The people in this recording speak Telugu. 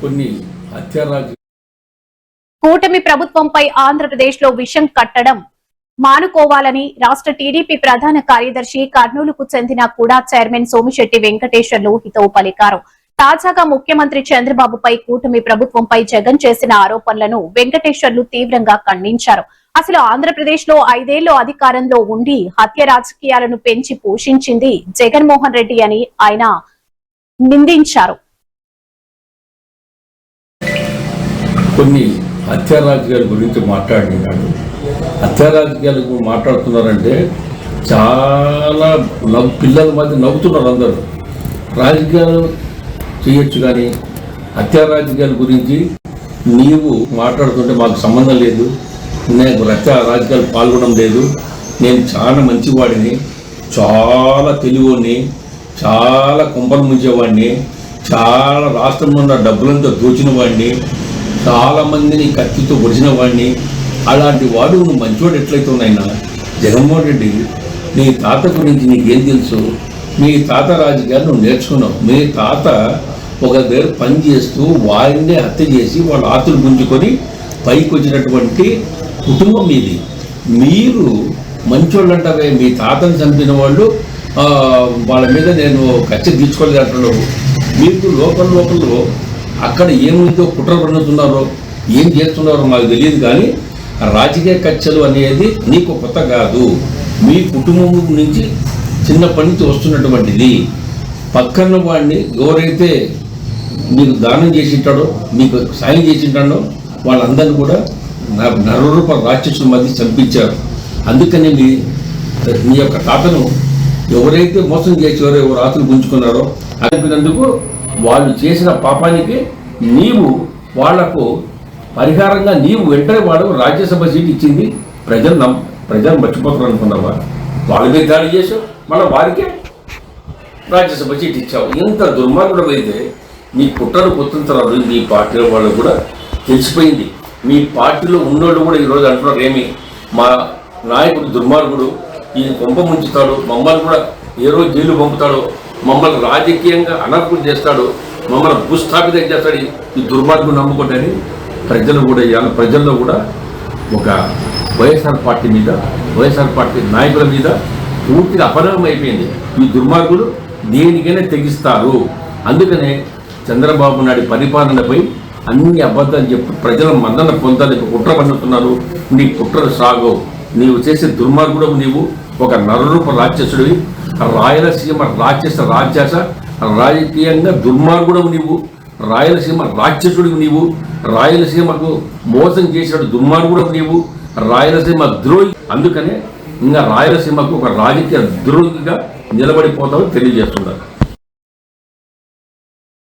కొన్ని హత్యారాజు కూటమి ప్రభుత్వంపై ఆంధ్రప్రదేశ్ లో విషం కట్టడం మానుకోవాలని రాష్ట్ర టీడీపీ ప్రధాన కార్యదర్శి కర్నూలుకు చెందిన కూడా చైర్మన్ సోమిశెట్టి వెంకటేశ్వర్లు హితవు పలికారు. తాజాగా ముఖ్యమంత్రి చంద్రబాబుపై కూటమి ప్రభుత్వంపై జగన్ చేసిన ఆరోపణలను వెంకటేశ్వర్లు తీవ్రంగా ఖండించారు. అసలు ఆంధ్రప్రదేశ్ లో 5 ఏళ్లు అధికారంలో ఉండి హత్య రాజకీయాలను పెంచి పోషించింది జగన్మోహన్ రెడ్డి అని ఆయన నిందించారు. కొన్ని హత్యా రాజకీయాల గురించి మాట్లాడినాడు. హత్యా రాజకీయాల గురించి మాట్లాడుతున్నారంటే చాలా పిల్లల మధ్య నవ్వుతున్నారు. అందరూ రాజకీయాలు చేయొచ్చు, కానీ హత్యా రాజకీయాల గురించి నీవు మాట్లాడుతుంటే మాకు సంబంధం లేదు, నేను హత్యా రాజకీయాలు పాల్గొనడం లేదు, నేను చాలా మంచివాడిని, చాలా తెలివిని, చాలా కుంపలు ముంచేవాడిని, చాలా రాష్ట్రంలో ఉన్న డబ్బులంతా దోచిన వాడిని, చాలా మందిని కత్తితో పొడిచిన వాడిని, అలాంటి వాడు నువ్వు మంచివాడు ఎట్లయితే ఉన్నాయినా జగన్మోహన్ రెడ్డి, నీ తాత గురించి నీకేం తెలుసు? మీ తాత రాజకీయాలు నువ్వు నేర్చుకున్నావు. మీ తాత ఒక దగ్గర పని చేస్తూ వారినే హత్య చేసి వాళ్ళ ఆతులు గుంజుకొని పైకి వచ్చినటువంటి కుటుంబం మీది. మీరు మంచోళ్ళు అంటావే, మీ తాతను చంపిన వాళ్ళు వాళ్ళ మీద నేను కక్ష తీర్చుకోలేదు అంటున్నావు. మీకు లోపల అక్కడ ఏముందో కుట్ర పన్నుతున్నారో ఏం చేస్తున్నారో మాకు తెలియదు, కానీ రాజకీయ కక్షలు అనేది నీకు కొత్త కాదు. మీ కుటుంబం నుంచి చిన్నప్పటి నుంచి వస్తున్నటువంటిది. పక్కన వాడిని ఎవరైతే మీకు దానం చేసింటాడో, మీకు సాయం చేసింటాడో వాళ్ళందరినీ కూడా నరరూప రాక్షసుల మధ్య చంపించారు. అందుకని మీ యొక్క తాతను ఎవరైతే మోసం చేసారో, ఎవరు ఆతులు గుంజుకున్నారో అనిపినందుకు వాళ్ళు చేసిన పాపానికి నీవు వాళ్లకు పరిహారంగా నీవు వెంటనే వాడు రాజ్యసభ సీట్ ఇచ్చింది ప్రజలు మర్చిపోతారు అనుకున్నావా? వాళ్ళ మీద దాడి చేసావు, మళ్ళీ వారికే రాజ్యసభ సీట్ ఇచ్చావు. ఇంత దుర్మార్గుడు అయితే నీ కుట్రను గుర్తించరాదు. నీ పార్టీలో వాళ్ళు కూడా తెలిసిపోయింది. మీ పార్టీలో ఉన్నోళ్ళు కూడా ఈరోజు అంటున్నారు, ఏమి మా నాయకుడు దుర్మార్గుడు, ఈయన కొంప ముంచుతాడు, మమ్మల్ని కూడా ఏ రోజు జైలు పంపుతాడు, మమ్మల్ని రాజకీయంగా అనర్హులు చేస్తాడు, మమ్మల్ని భూస్థాపితం చేస్తాడు, ఈ దుర్మార్గుడు నమ్ముకుంటారని ప్రజలు కూడా ఇవాళ ప్రజల్లో కూడా ఒక వైఎస్ఆర్ పార్టీ మీద, వైఎస్ఆర్ పార్టీ నాయకుల మీద పూర్తిగా అపనమ్మకం అయిపోయింది. ఈ దుర్మార్గులు దేనికైనా తెగిస్తారు. అందుకనే చంద్రబాబు నాయుడు పరిపాలనపై అన్ని అబద్ధాలు చెప్పి ప్రజల మద్దతు పొందాలని కుట్ర పన్నుతున్నారు. నీ కుట్రలు సాగవు. నీవు చేసే దుర్మార్గుడు, నీవు ఒక నరరూప రాక్షసుడివి, రాయలసీమ రాక్షస రాజకీయంగా దుర్మార్గుడవు నీవు, రాయలసీమ రాక్షసుడివి నీవు, రాయలసీమకు మోసం చేసిన దుర్మార్గుడవు నీవు, రాయలసీమ ద్రోహి. అందుకనే ఇంకా రాయలసీమకు ఒక రాజకీయ ద్రోహిగా నిలబడిపోతామని తెలియజేస్తున్నారు.